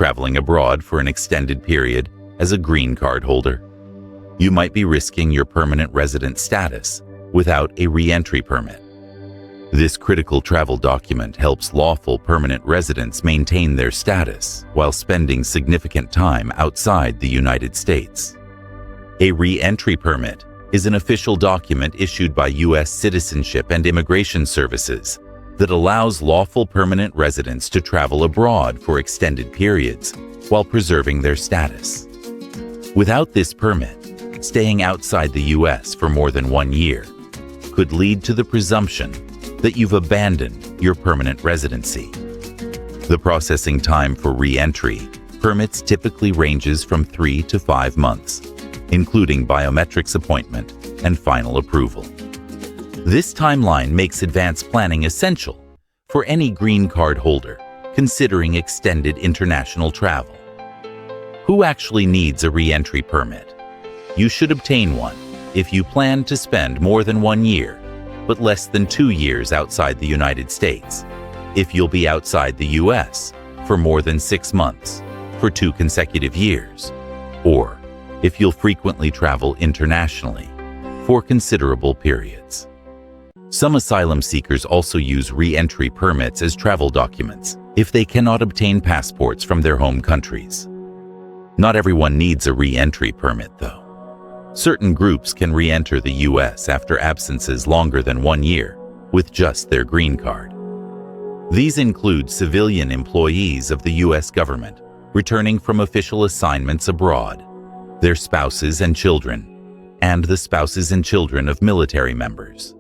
traveling abroad for an extended period as a green card holder. You might be risking your permanent resident status without a re-entry permit. This critical travel document helps lawful permanent residents maintain their status while spending significant time outside the United States. A re-entry permit is an official document issued by U.S. Citizenship and Immigration Services that allows lawful permanent residents to travel abroad for extended periods while preserving their status. Without this permit, staying outside the U.S. for more than 1 year could lead to the presumption that you've abandoned your permanent residency. The processing time for re-entry permits typically ranges from 3 to 5 months, including biometrics appointment and final approval. This timeline makes advanced planning essential for any green card holder considering extended international travel. Who actually needs a re-entry permit? You should obtain one if you plan to spend more than 1 year, but less than 2 years outside the United States, if you'll be outside the U.S. for more than 6 months for 2 consecutive years, or if you'll frequently travel internationally for considerable periods. Some asylum seekers also use re-entry permits as travel documents if they cannot obtain passports from their home countries. Not everyone needs a re-entry permit, though. Certain groups can re-enter the U.S. after absences longer than 1 year with just their green card. These include civilian employees of the U.S. government returning from official assignments abroad, their spouses and children, and the spouses and children of military members.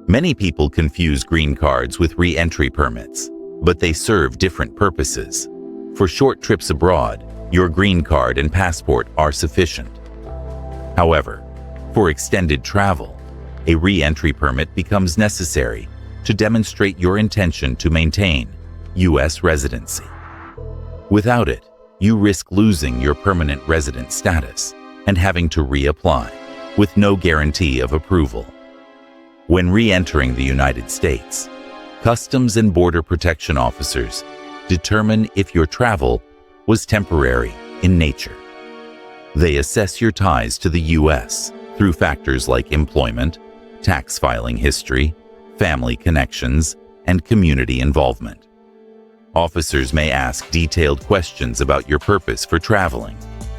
Many people confuse green cards with re-entry permits, but they serve different purposes. For short trips abroad, your green card and passport are sufficient. However, for extended travel, a re-entry permit becomes necessary to demonstrate your intention to maintain U.S. residency. Without it, you risk losing your permanent resident status and having to reapply with no guarantee of approval. When re-entering the United States, Customs and Border Protection officers determine if your travel was temporary in nature. They assess your ties to the U.S. through factors like employment, tax filing history, family connections, and community involvement. Officers may ask detailed questions about your purpose for traveling,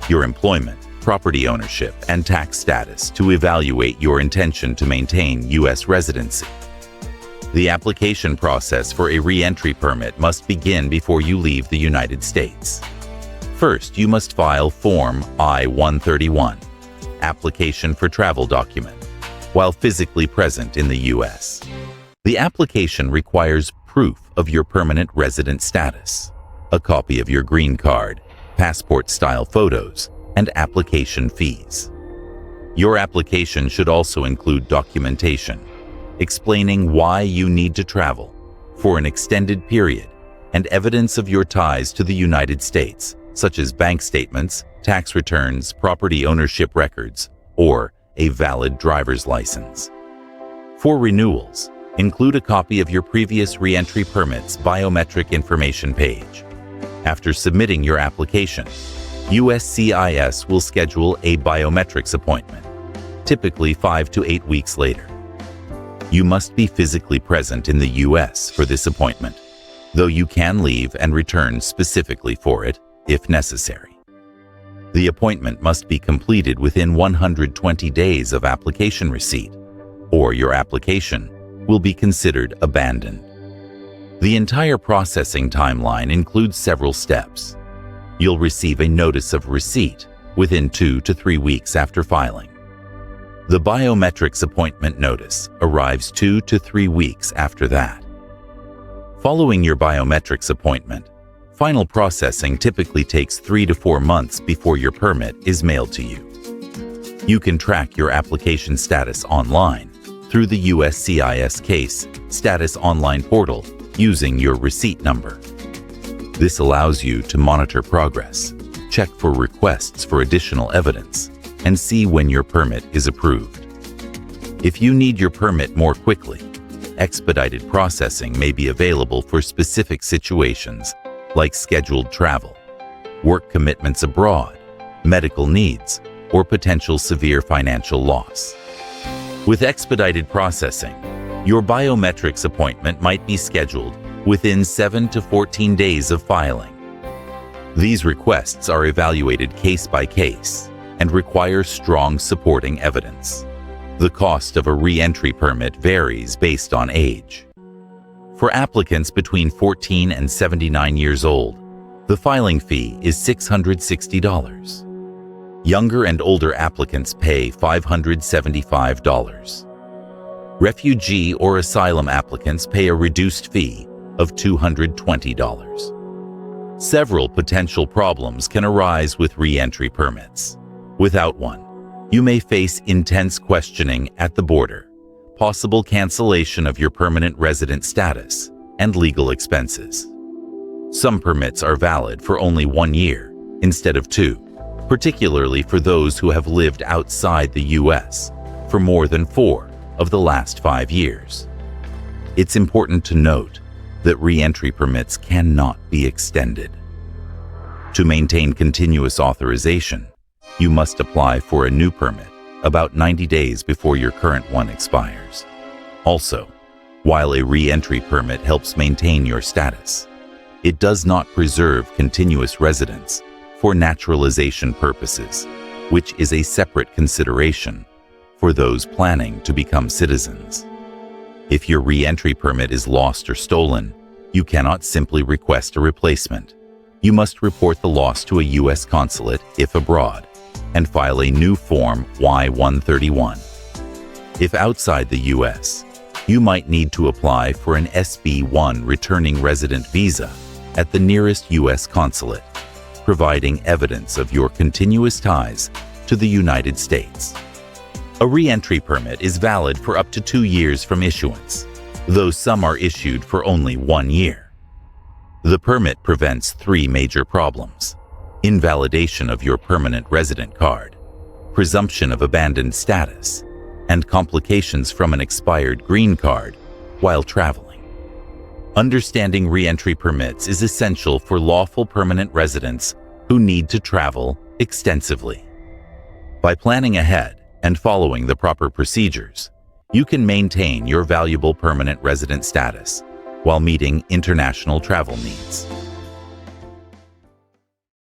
your employment, property ownership, and tax status to evaluate your intention to maintain U.S. residency. The application process for a re-entry permit must begin before you leave the United States. First, you must file Form I-131, Application for Travel Document, while physically present in the U.S. The application requires proof of your permanent resident status, a copy of your green card, passport-style photos, and application fees. Your application should also include documentation explaining why you need to travel for an extended period and evidence of your ties to the United States, such as bank statements, tax returns, property ownership records, or a valid driver's license. For renewals, include a copy of your previous re-entry permit's biometric information page. After submitting your application, USCIS will schedule a biometrics appointment, typically 5 to 8 weeks later. You must be physically present in the U.S. for this appointment, though you can leave and return specifically for it if necessary. The appointment must be completed within 120 days of application receipt, or your application will be considered abandoned. The entire processing timeline includes several steps. You'll receive a notice of receipt within 2 to 3 weeks after filing. The biometrics appointment notice arrives 2 to 3 weeks after that. Following your biometrics appointment, final processing typically takes 3 to 4 months before your permit is mailed to you. You can track your application status online through the USCIS Case Status Online portal using your receipt number. This allows you to monitor progress, check for requests for additional evidence, and see when your permit is approved. If you need your permit more quickly, expedited processing may be available for specific situations like scheduled travel, work commitments abroad, medical needs, or potential severe financial loss. With expedited processing, your biometrics appointment might be scheduled within 7 to 14 days of filing. These requests are evaluated case by case and require strong supporting evidence. The cost of a re-entry permit varies based on age. For applicants between 14 and 79 years old, the filing fee is $660. Younger and older applicants pay $575. Refugee or asylum applicants pay a reduced fee of $220. Several potential problems can arise with re-entry permits. Without one, you may face intense questioning at the border, possible cancellation of your permanent resident status, and legal expenses. Some permits are valid for only 1 year instead of 2, particularly for those who have lived outside the U.S. for more than 4 of the last 5 years. It's important to note that re-entry permits cannot be extended. To maintain continuous authorization, you must apply for a new permit about 90 days before your current one expires. Also, while a re-entry permit helps maintain your status, it does not preserve continuous residence for naturalization purposes, which is a separate consideration for those planning to become citizens. If your re-entry permit is lost or stolen, you cannot simply request a replacement. You must report the loss to a U.S. consulate if abroad and file a new Form Y-131. If outside the U.S., you might need to apply for an SB-1 returning resident visa at the nearest U.S. consulate, providing evidence of your continuous ties to the United States. A re-entry permit is valid for up to 2 years from issuance, though some are issued for only 1 year. The permit prevents 3 major problems: invalidation of your permanent resident card, presumption of abandoned status, and complications from an expired green card while traveling. Understanding re-entry permits is essential for lawful permanent residents who need to travel extensively. By planning ahead and following the proper procedures, you can maintain your valuable permanent resident status while meeting international travel needs.